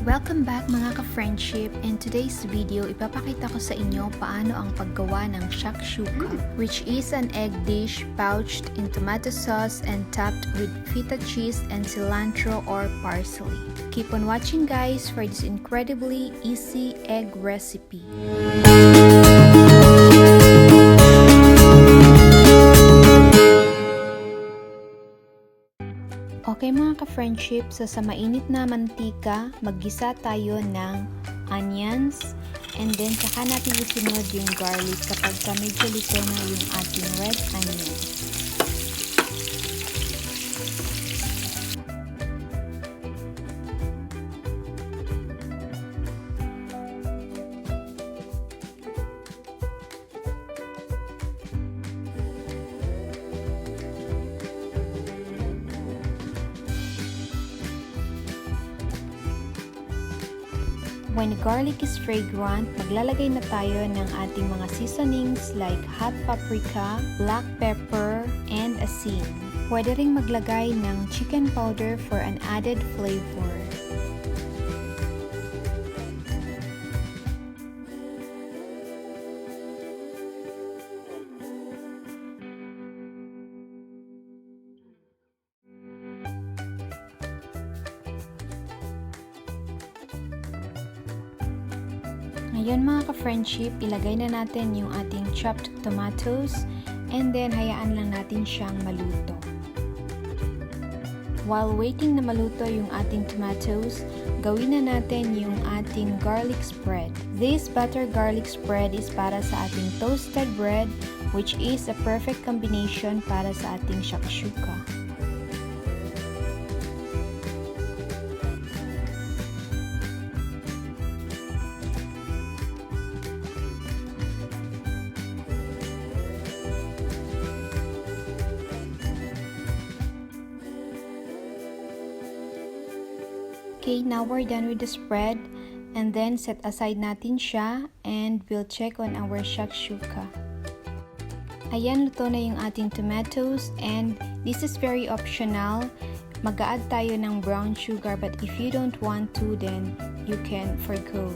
Welcome back mga ka-friendship. In today's video, ipapakita ko sa inyo paano ang paggawa ng Shakshouka, which is an egg dish pouched in tomato sauce and topped with feta cheese and cilantro or parsley. Keep on watching guys for this incredibly easy egg recipe. Okay mga ka-friendship, so sa mainit na mantika, maggisa tayo ng onions and then saka natin isunod yung garlic kapag medyo luto na yung ating red onion. When garlic is fragrant, maglalagay na tayo ng ating mga seasonings like hot paprika, black pepper, and asin. Pwede ring maglagay ng chicken powder for an added flavor. Ngayon mga ka-friendship, ilagay na natin yung ating chopped tomatoes and then hayaan lang natin siyang maluto. While waiting na maluto yung ating tomatoes, gawin na natin yung ating garlic spread. This butter garlic spread is para sa ating toasted bread, which is a perfect combination para sa ating shakshuka. Okay, now we're done with the spread and then set aside natin siya and we'll check on our shakshuka. Ayan, luto na yung ating tomatoes and this is very optional. Mag-a-add tayo ng brown sugar but if you don't want to, then you can forgo.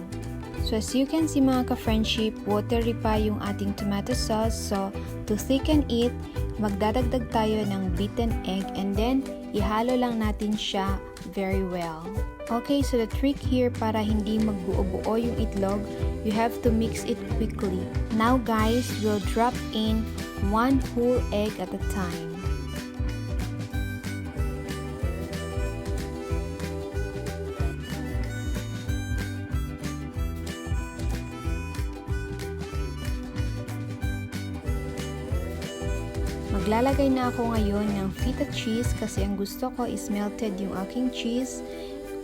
So as you can see mga ka-friendship, watery pa yung ating tomato sauce. So to thicken it, magdadagdag tayo ng beaten egg and then ihalo lang natin siya very well. Okay, so the trick here para hindi magbuo-buo yung itlog, you have to mix it quickly. Now guys, we'll drop in 1 whole egg at a time. Maglalagay na ako ngayon ng feta cheese kasi ang gusto ko is melted yung aking cheese,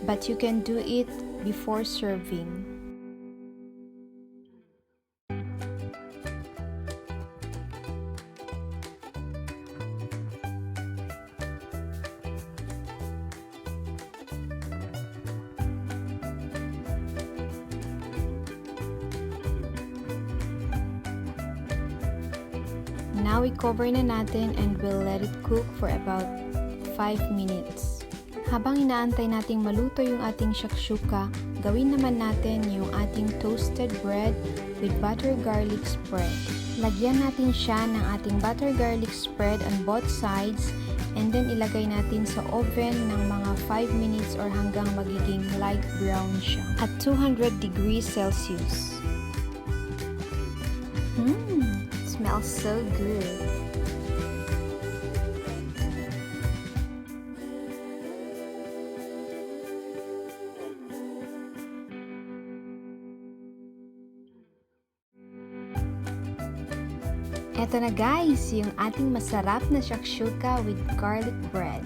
but you can do it before serving. Now, i-cover na natin and we'll let it cook for about 5 minutes. Habang inaantay nating maluto yung ating shakshuka, gawin naman natin yung ating toasted bread with butter garlic spread. Lagyan natin siya ng ating butter garlic spread on both sides and then ilagay natin sa oven ng mga 5 minutes or hanggang magiging light brown siya at 200 degrees Celsius. Smells so good. Eto na guys, yung ating masarap na shakshuka with garlic bread.